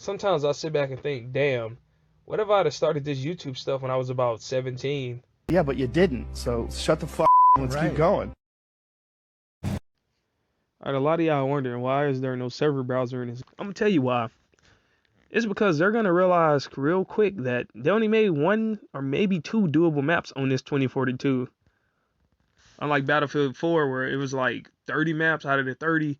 sometimes I sit back and think, damn, what if I'd have started this YouTube stuff when I was about 17? Yeah, but you didn't. So shut the fuck. Let's keep going. All right, a lot of y'all wondering why is there no server browser in this? I'm gonna tell you why. It's because they're gonna realize real quick that they only made one or maybe two doable maps on this 2042. Unlike Battlefield 4, where it was like 30 maps out of the 30,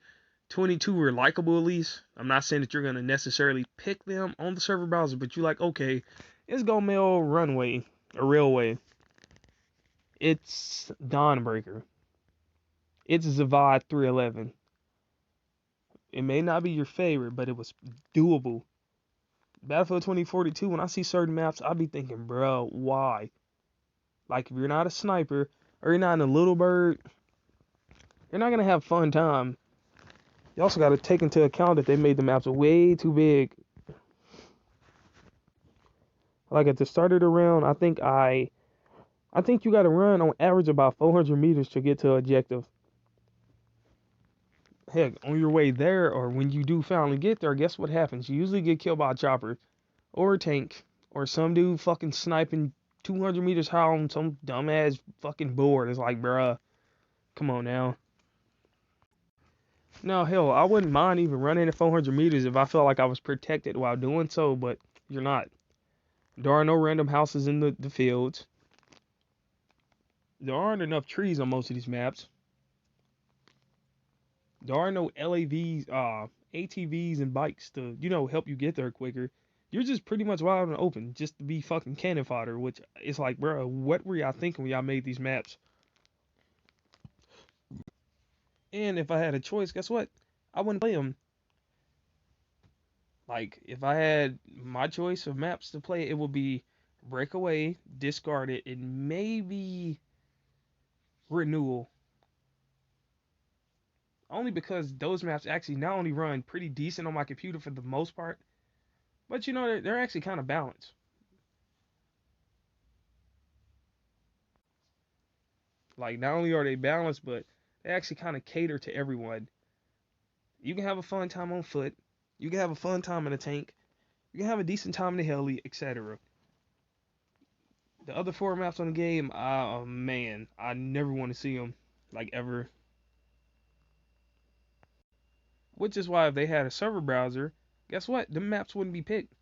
22 were likable at least. I'm not saying that you're gonna necessarily pick them on the server browser, but you're like, okay, it's Gomel Runway or Railway. It's Dawnbreaker. It's Zavad 311. It may not be your favorite, but it was doable. Battlefield 2042, when I see certain maps, I be thinking, bro, why? Like, if you're not a sniper, or you're not in a little bird, you're not going to have fun time. You also got to take into account that they made the maps way too big. Like, at the start of the round, I think you got to run on average about 400 meters to get to objective. Heck, on your way there, or when you do finally get there, guess what happens? You usually get killed by a chopper, or a tank, or some dude fucking sniping 200 meters high on some dumbass fucking board. It's like, bruh, come on now. Now, hell, I wouldn't mind even running at 400 meters if I felt like I was protected while doing so, but you're not. There are no random houses in the fields. There aren't enough trees on most of these maps. There are no LAVs, ATVs and bikes to, help you get there quicker. You're just pretty much wild and open just to be fucking cannon fodder, which is like, bro, what were y'all thinking when y'all made these maps? And if I had a choice, guess what? I wouldn't play them. Like, if I had my choice of maps to play, it would be Breakaway, Discarded, and maybe Renewal. Only because those maps actually not only run pretty decent on my computer for the most part, but they're actually kind of balanced. Like, not only are they balanced, but they actually kind of cater to everyone. You can have a fun time on foot. You can have a fun time in a tank. You can have a decent time in the heli, etc. The other four maps on the game, oh man, I never want to see them, like ever. Which is why if they had a server browser, guess what? The maps wouldn't be picked.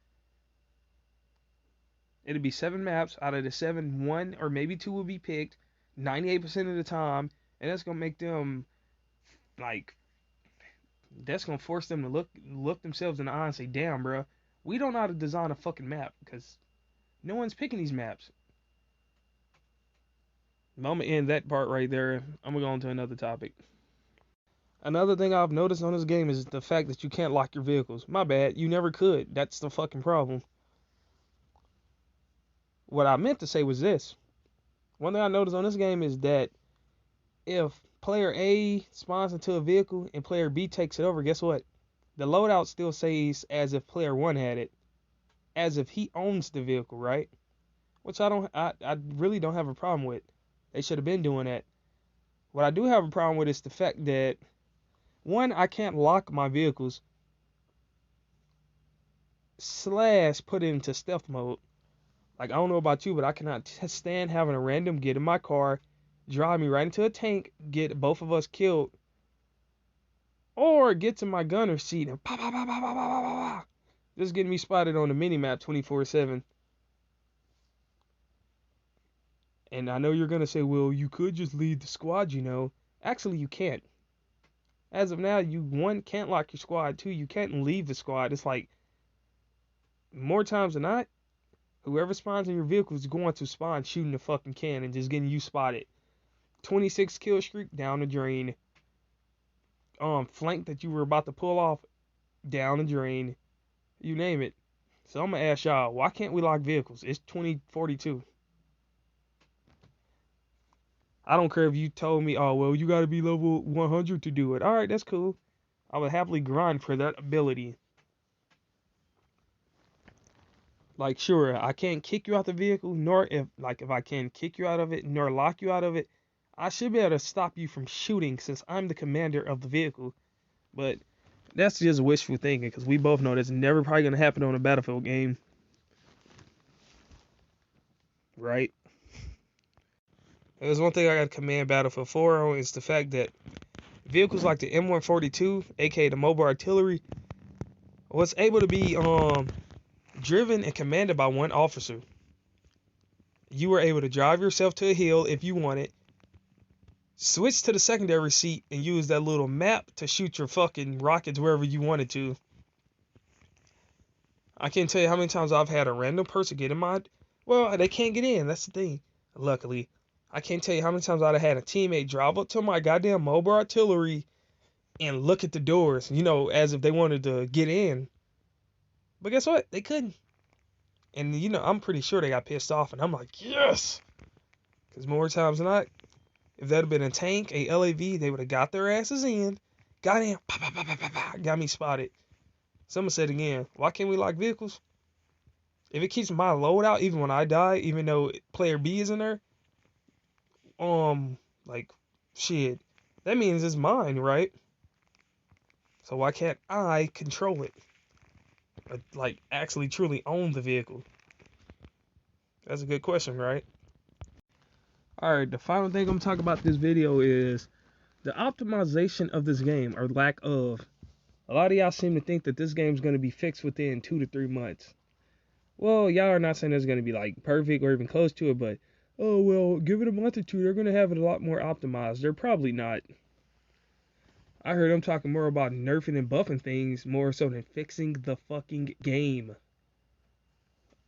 It'd be 7 maps. Out of the 7, 1 or maybe 2 will be picked 98% of the time, and that's gonna make them like that's gonna force them to look themselves in the eye and say, "Damn, bro, we don't know how to design a fucking map because no one's picking these maps." I'm gonna end that part right there. I'm gonna go on to another topic. Another thing I've noticed on this game is the fact that you can't lock your vehicles. My bad, you never could. That's the fucking problem. What I meant to say was this. One thing I noticed on this game is that if player A spawns into a vehicle and player B takes it over, guess what? The loadout still says as if player 1 had it, as if he owns the vehicle, right? Which I really don't have a problem with. They should have been doing that. What I do have a problem with is the fact that, one, I can't lock my vehicles / put it into stealth mode. Like, I don't know about you, but I cannot stand having a random get in my car, drive me right into a tank, get both of us killed, or get to my gunner seat and pop, pop, pop, pop, pop, pop, pop, pop, just getting me spotted on the minimap 24/7. And I know you're gonna say, well, you could just leave the squad. Actually, you can't. As of now, you, one, can't lock your squad. Two, you can't leave the squad. It's like, more times than not, whoever spawns in your vehicle is going to spawn shooting the fucking cannon, just getting you spotted. 26 kill streak, down the drain. Flank that you were about to pull off, down the drain. You name it. So I'm gonna ask y'all, why can't we lock vehicles? It's 2042. I don't care if you told me, oh, well, you gotta be level 100 to do it. Alright, that's cool. I would happily grind for that ability. Like, sure, I can't kick you out the vehicle, nor if I can kick you out of it, nor lock you out of it, I should be able to stop you from shooting since I'm the commander of the vehicle. But That's just wishful thinking, because we both know that's never probably gonna happen on a Battlefield game, right? There's one thing I got to commend Battlefield 4 on is the fact that vehicles like the M142, aka the mobile artillery, was able to be driven and commanded by one officer. You were able to drive yourself to a hill if you wanted, switch to the secondary seat, and use that little map to shoot your fucking rockets wherever you wanted to. I can't tell you how many times I've had a random person get in my... Well, they can't get in, that's the thing. Luckily. I can't tell you how many times I'd have had a teammate drive up to my goddamn mobile artillery and look at the doors, you know, as if they wanted to get in. But guess what? They couldn't. And, you know, I'm pretty sure they got pissed off. And I'm like, yes! Because more times than not, if that had been a tank, a LAV, they would have got their asses in, got in, got me spotted. Someone said again, why can't we lock vehicles? If it keeps my loadout even when I die, even though player B is in there, like, shit, that means it's mine, right? So why can't I control it? Like, actually truly own the vehicle? That's a good question, right? Alright, the final thing I'm going to talk about this video is the optimization of this game, or lack of. A lot of y'all seem to think that this game's going to be fixed within 2 to 3 months. Well, y'all are not saying it's going to be, like, perfect or even close to it, but oh, well, give it a month or two, they're going to have it a lot more optimized. They're probably not. I heard them talking more about nerfing and buffing things more so than fixing the fucking game.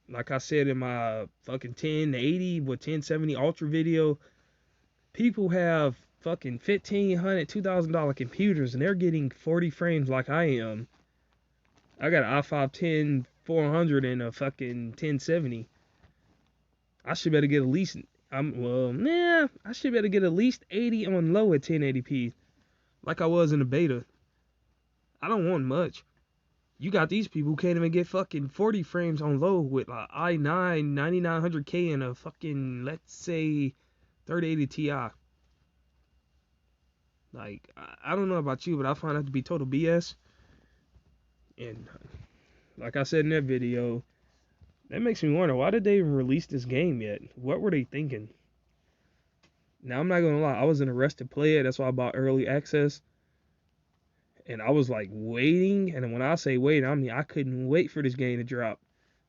Like I said in my fucking 1080 with 1070 Ultra video, people have fucking $1,500, $2,000 computers and they're getting 40 frames like I am. I got an i5 10400 and a fucking 1070. I should better get at least, I should better get at least 80 on low at 1080p, like I was in the beta. I don't want much. You got these people who can't even get fucking 40 frames on low with a i9 9900K and a fucking, let's say, 3080 Ti. Like, I don't know about you, but I find that to be total BS. And like I said in that video, that makes me wonder, why did they even release this game yet? What were they thinking? Now, I'm not going to lie, I was in a rush to play it. That's why I bought early access. And I was like waiting. And when I say waiting, I mean I couldn't wait for this game to drop.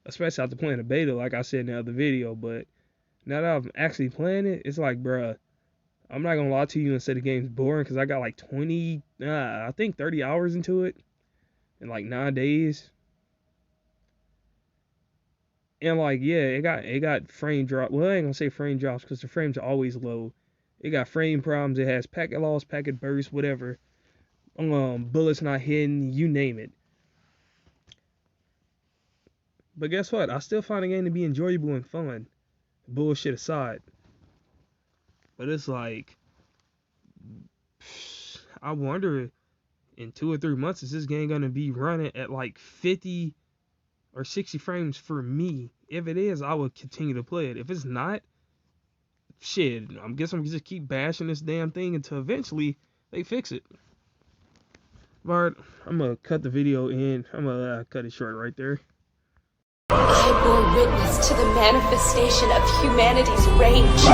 Especially after playing the beta, like I said in the other video. But now that I'm actually playing it, it's like, bruh, I'm not going to lie to you and say the game's boring. Because I got like 30 hours into it in like 9 days. And like, yeah, it got frame drop. Well, I ain't gonna say frame drops because the frames are always low. It got frame problems. It has packet loss, packet burst, whatever. Bullets not hitting, you name it. But guess what? I still find the game to be enjoyable and fun. Bullshit aside. But it's like, I wonder in 2 or 3 months is this game gonna be running at like 50 or 60 frames for me? If it is, I will continue to play it. If it's not, shit, I guess I'm just keep bashing this damn thing until eventually they fix it. But I'm gonna cut the video in. I'm gonna cut it short right there. I bore witness to the manifestation of humanity's rage.